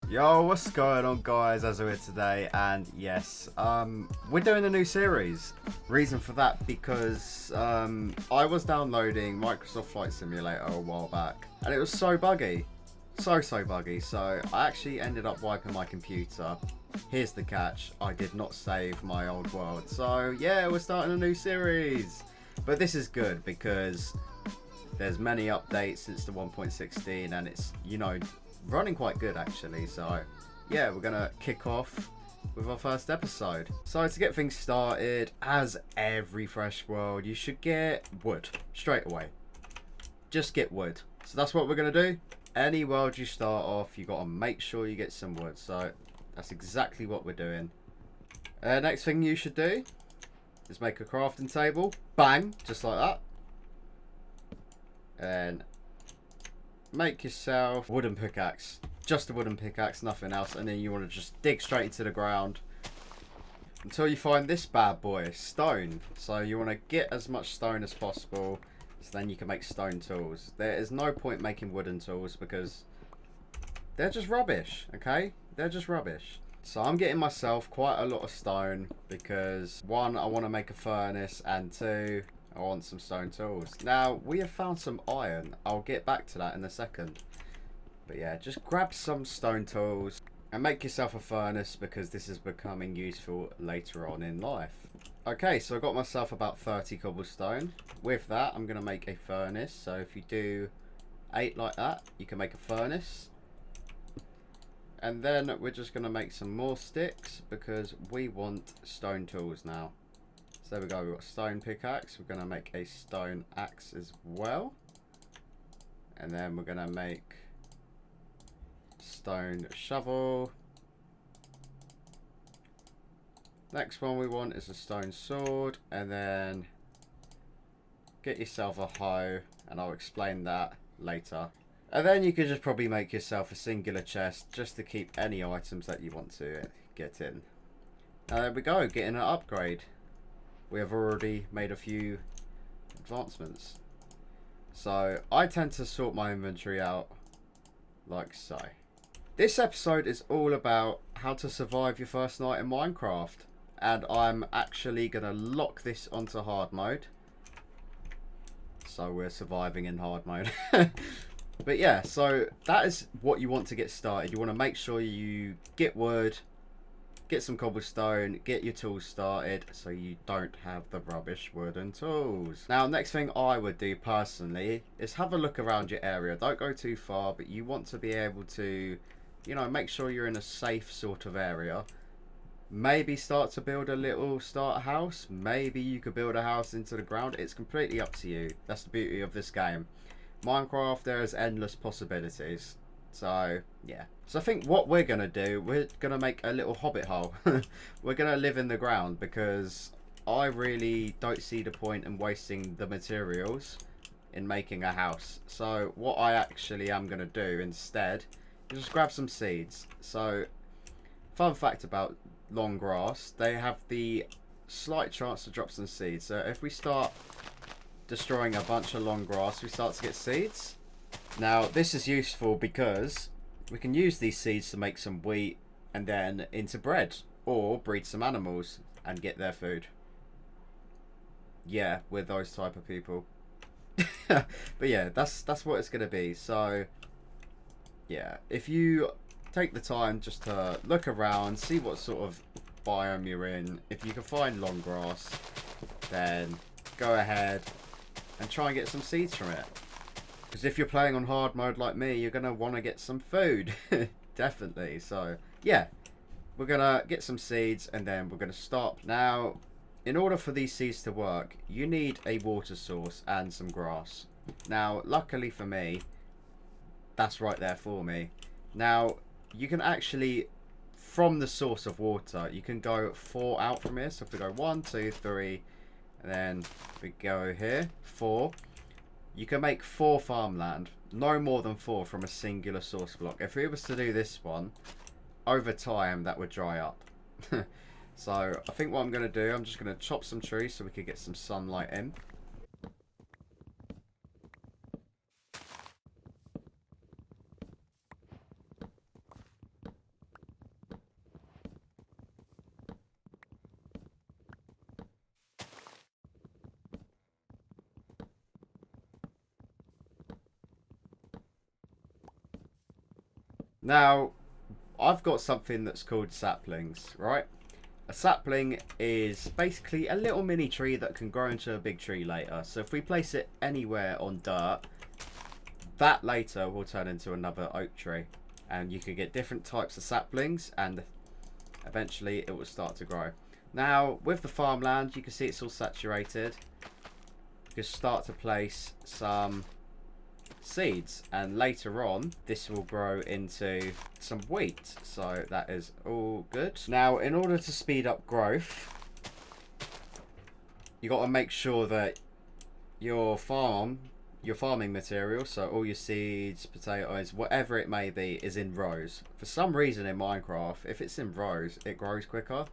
Yo, what's going on, guys? As we're here today, and yes, we're doing a new series. Reason for that because I was downloading Microsoft Flight Simulator a while back, and it was so buggy, so buggy. So I actually ended up wiping my computer. Here's the catch: I did not save my old world. So yeah, we're starting a new series, but this is good because there's many updates since the 1.16, and it's running quite good actually. So yeah, we're gonna kick off with our first episode. So to get things started, as every fresh world, you should get wood straight away. Just get wood. So that's what we're gonna do. Any world you start off, you gotta make sure you get some wood. So that's exactly what we're doing. Next thing you should do is make a crafting table. Bang, just like that. And make yourself a wooden pickaxe. Just a wooden pickaxe, nothing else. And then you want to just dig straight into the ground until you find this bad boy, stone. So you want to get as much stone as possible, so then you can make stone tools. There is no point making wooden tools because they're just rubbish, okay? They're just rubbish. So I'm getting myself quite a lot of stone because one, I want to make a furnace, and two, I want some stone tools. Now, we have found some iron. I'll get back to that in a second. But yeah, just grab some stone tools and make yourself a furnace because this is becoming useful later on in life. Okay, so I got myself about 30 cobblestone. With that, I'm going to make a furnace. So if you do 8 like that, you can make a furnace. And then we're just going to make some more sticks because we want stone tools now. So there we go, we've got a stone pickaxe. We're going to make a stone axe as well. And then we're going to make stone shovel. Next one we want is a stone sword. And then get yourself a hoe, and I'll explain that later. And then you could just probably make yourself a singular chest just to keep any items that you want to get in. There we go, getting an upgrade. We have already made a few advancements. So I tend to sort my inventory out like so. This episode is all about how to survive your first night in Minecraft. And I'm actually going to lock this onto hard mode. So we're surviving in hard mode. But yeah, so that is what you want to get started. You want to make sure you get wood, get some cobblestone, get your tools started so you don't have the rubbish wooden tools. Now, next thing I would do personally is have a look around your area. Don't go too far, but you want to be able to, make sure you're in a safe sort of area. Maybe start to build a little starter house. Maybe you could build a house into the ground. It's completely up to you. That's the beauty of this game. Minecraft, there is endless possibilities. So yeah, so I think what we're gonna do, we're gonna make a little hobbit hole. We're gonna live in the ground because I really don't see the point in wasting the materials in making a house. So what I actually am gonna do instead is just grab some seeds. So fun fact about long grass, they have the slight chance to drop some seeds. So if we start destroying a bunch of long grass, we start to get seeds. Now this is useful because we can use these seeds to make some wheat and then into bread, or breed some animals and get their food. Yeah, we're those type of people. But yeah, that's what it's gonna be. So yeah, if you take the time just to look around, see what sort of biome you're in. If you can find long grass, then go ahead and try and get some seeds from it. Because if you're playing on hard mode like me, you're going to want to get some food. Definitely. So, yeah. We're going to get some seeds and then we're going to stop. Now, in order for these seeds to work, you need a water source and some grass. Now, luckily for me, that's right there for me. Now, you can actually, from the source of water, you can go 4 out from here. So if we go 1, 2, 3, and then we go here, 4. You can make 4 farmland, no more than 4 from a singular source block. If we was to do this one, over time that would dry up. So I think what I'm going to do, I'm just going to chop some trees so we could get some sunlight in. Now, I've got something that's called saplings, right? A sapling is basically a little mini tree that can grow into a big tree later. So if we place it anywhere on dirt, that later will turn into another oak tree. And you can get different types of saplings, and eventually it will start to grow. Now, with the farmland, you can see it's all saturated. You can start to place some seeds, and later on this will grow into some wheat, so that is all good. Now, in order to speed up growth, you got to make sure that your farming material, so all your seeds, potatoes, whatever it may be, is in rows. For some reason in Minecraft, if it's in rows, it grows quicker.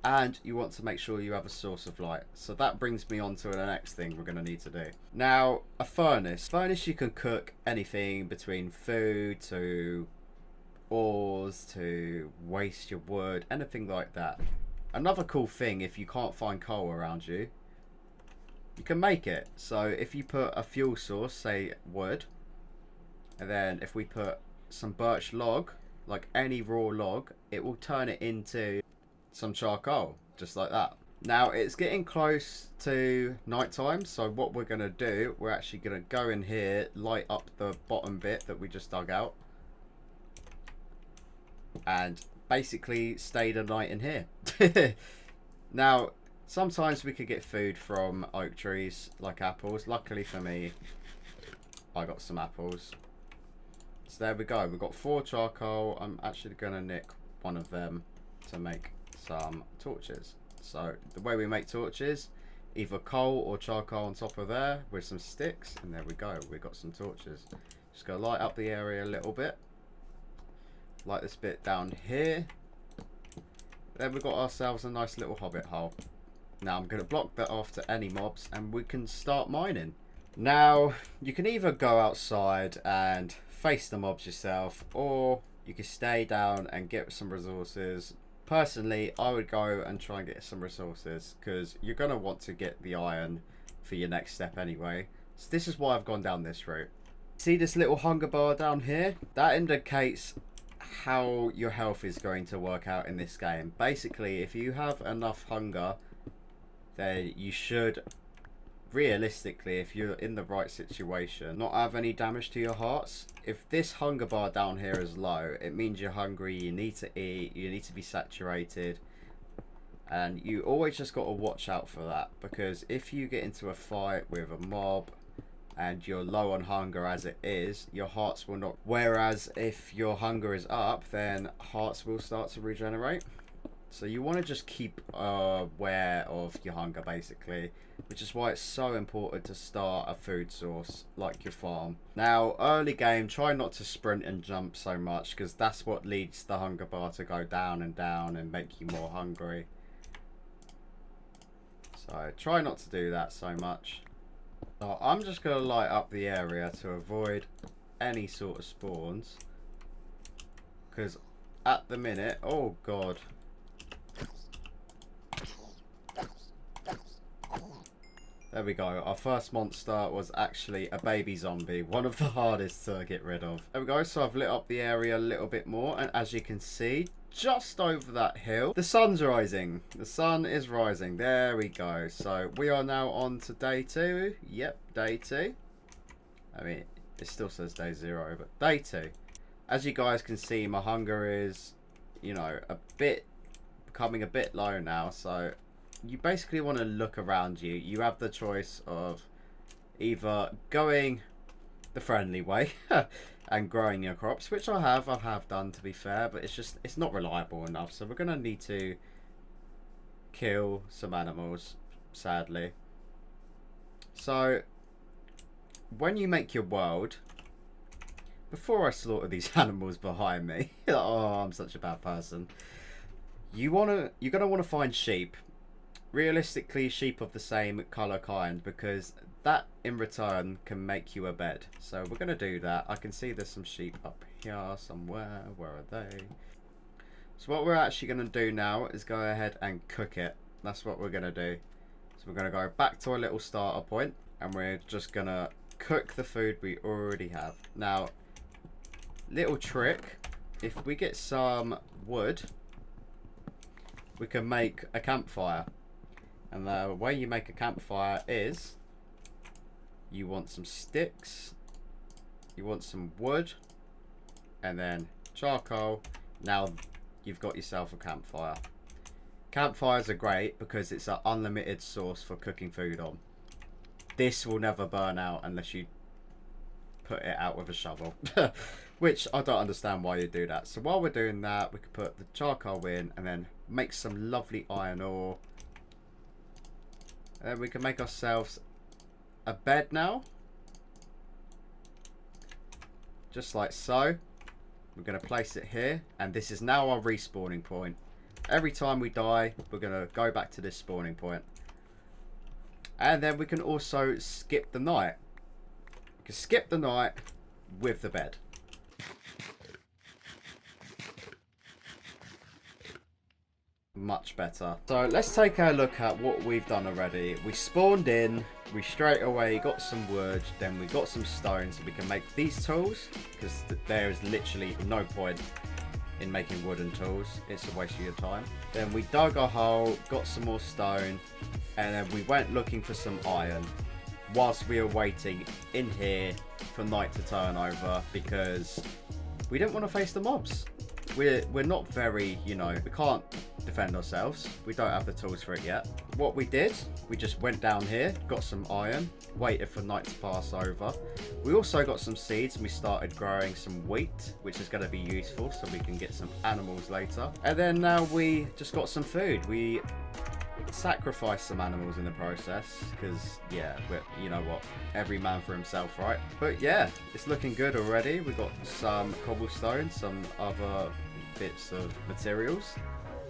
And you want to make sure you have a source of light. So that brings me on to the next thing we're going to need to do. Now, a furnace. Furnace, you can cook anything between food to ores to waste your wood, anything like that. Another cool thing, if you can't find coal around you, you can make it. So if you put a fuel source, say wood, and then if we put some birch log, like any raw log, it will turn it into some charcoal, just like that. Now, it's getting close to night time, so what we're going to do, we're actually going to go in here, light up the bottom bit that we just dug out, and basically stay the night in here. Now, sometimes we could get food from oak trees, like apples. Luckily for me, I got some apples. So there we go, we've got 4 charcoal. I'm actually going to nick one of them to make some torches. So the way we make torches, either coal or charcoal on top of there with some sticks, and there we go, we got some torches. Just go light up the area a little bit, like this bit down here. Then we've got ourselves a nice little hobbit hole. Now I'm going to block that off to any mobs, and we can start mining. Now, you can either go outside and face the mobs yourself, or you can stay down and get some resources. Personally, I would go and try and get some resources, because you're going to want to get the iron for your next step anyway. So this is why I've gone down this route. See this little hunger bar down here? That indicates how your health is going to work out in this game. Basically, if you have enough hunger, then you should, realistically, if you're in the right situation, not have any damage to your hearts. If this hunger bar down here is low, it means you're hungry, you need to eat, you need to be saturated, and you always just got to watch out for that, because if you get into a fight with a mob and you're low on hunger as it is, your hearts will not, whereas if your hunger is up, then hearts will start to regenerate. So you want to just keep aware of your hunger, basically, which is why it's so important to start a food source like your farm. Now, early game, try not to sprint and jump so much, because that's what leads the hunger bar to go down and make you more hungry. So try not to do that so much. So I'm just going to light up the area to avoid any sort of spawns, because at the minute, oh god. There we go, our first monster was actually a baby zombie, one of the hardest to get rid of. There we go, so I've lit up the area a little bit more, and as you can see, just over that hill, the sun's rising. The sun is rising, there we go. So we are now on to day 2, yep, day 2. I mean, it still says day 0, but day 2. As you guys can see, my hunger is, you know, becoming a bit low now, so you basically want to look around you. You have the choice of either going the friendly way and growing your crops, which I have done, to be fair, but it's not reliable enough, so we're going to need to kill some animals, sadly. So when you make your world, before I slaughter these animals behind me, oh, I'm such a bad person, you're going to want to find sheep. Realistically, sheep of the same colour kind, because that in return can make you a bed. So we're going to do that. I can see there's some sheep up here somewhere. Where are they? So what we're actually going to do now is go ahead and cook it. That's what we're going to do. So we're going to go back to our little starter point, and we're just going to cook the food we already have. Now, little trick. if we get some wood, we can make a campfire. And the way you make a campfire is you want some sticks, you want some wood, and then charcoal. Now you've got yourself a campfire. Campfires are great because it's an unlimited source for cooking food on. This will never burn out unless you put it out with a shovel. Which I don't understand why you do that. So while we're doing that, we can put the charcoal in and then make some lovely iron ore. And then we can make ourselves a bed now. Just like so. We're going to place it here. And this is now our respawning point. Every time we die, we're going to go back to this spawning point. And then we can also skip the night. We can skip the night with the bed. Much better. So let's take a look at what we've done already. We spawned in, we straight away got some wood, then we got some stone so we can make these tools, because there is literally no point in making wooden tools. It's a waste of your time. Then we dug a hole, got some more stone, and then we went looking for some iron whilst we were waiting in here for night to turn over, because we didn't want to face the mobs. We're not very, you know, we can't defend ourselves. We don't have the tools for it yet. What we did, we just went down here, got some iron, waited for night to pass over. We also got some seeds and we started growing some wheat, which is going to be useful so we can get some animals later. And then now we just got some food. We sacrificed some animals in the process because, yeah, you know what, every man for himself, right? But yeah, it's looking good already. We got some cobblestone, some other bits of materials.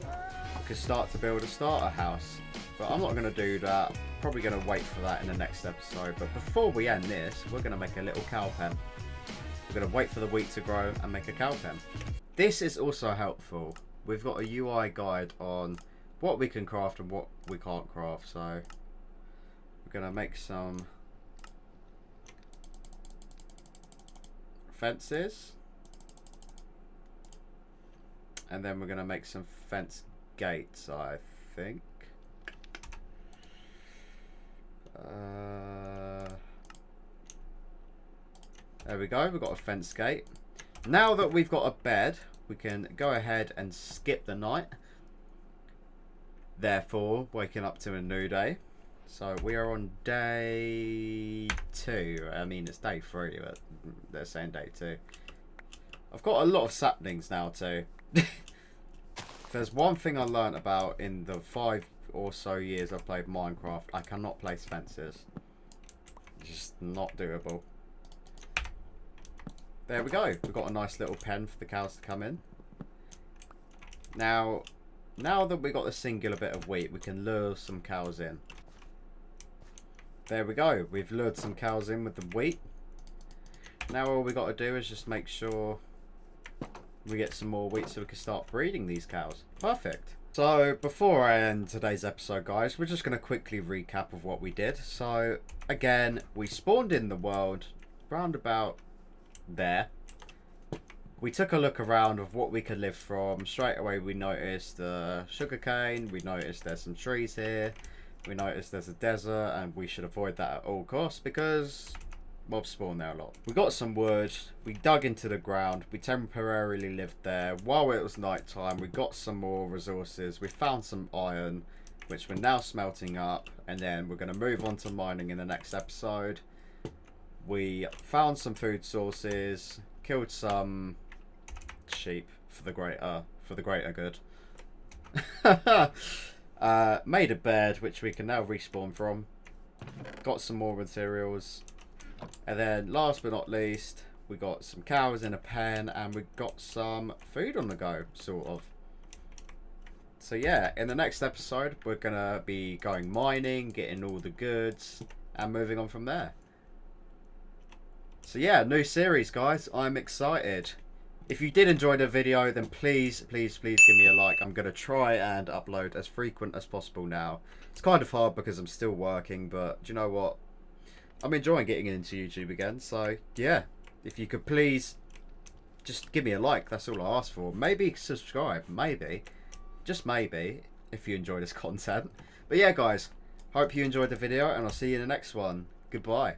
We could start to build a starter house, but I'm not going to do that. Probably going to wait for that in the next episode. But before we end this, we're going to make a little cow pen. We're going to wait for the wheat to grow and make a cow pen. This is also helpful. We've got a UI guide on what we can craft and what we can't craft. So we're going to make some fences. And then we're going to make some fence gates, I think. There we go. We've got a fence gate. Now that we've got a bed, we can go ahead and skip the night. Therefore, waking up to a new day. So we are on day 2. I mean, it's day 3, but they're saying day 2. I've got a lot of saplings now too. There's one thing I learned about in the 5 or so years I've played Minecraft. I cannot place fences. It's just not doable. There we go. We've got a nice little pen for the cows to come in. Now that we've got a singular bit of wheat, we can lure some cows in. There we go. We've lured some cows in with the wheat. Now all we got to do is just make sure we get some more wheat so we can start breeding these cows. Perfect. So before I end today's episode, guys, we're just going to quickly recap of what we did. So again, we spawned in the world round about there. We took a look around of what we could live from. Straight away we noticed sugarcane, we noticed there's some trees here, we noticed there's a desert, and we should avoid that at all costs because mobs spawn there a lot. We got some wood, we dug into the ground, we temporarily lived there while it was night time. We got some more resources, we found some iron which we're now smelting up, and then we're going to move on to mining in the next episode. We found some food sources, killed some sheep for the greater good. Made a bed which we can now respawn from. Got some more materials, and then last but not least, we got some cows in a pen, and we got some food on the go, sort of. So yeah, in the next episode we're gonna be going mining, getting all the goods, and moving on from there. So yeah, new series, guys. I'm excited. If you did enjoy the video, then please give me a like. I'm going to try and upload as frequent as possible now. It's kind of hard because I'm still working, but do you know what? I'm enjoying getting into YouTube again. So yeah, if you could please just give me a like. That's all I ask for. Maybe subscribe. Maybe. Just maybe. If you enjoy this content. But yeah, guys. Hope you enjoyed the video. And I'll see you in the next one. Goodbye.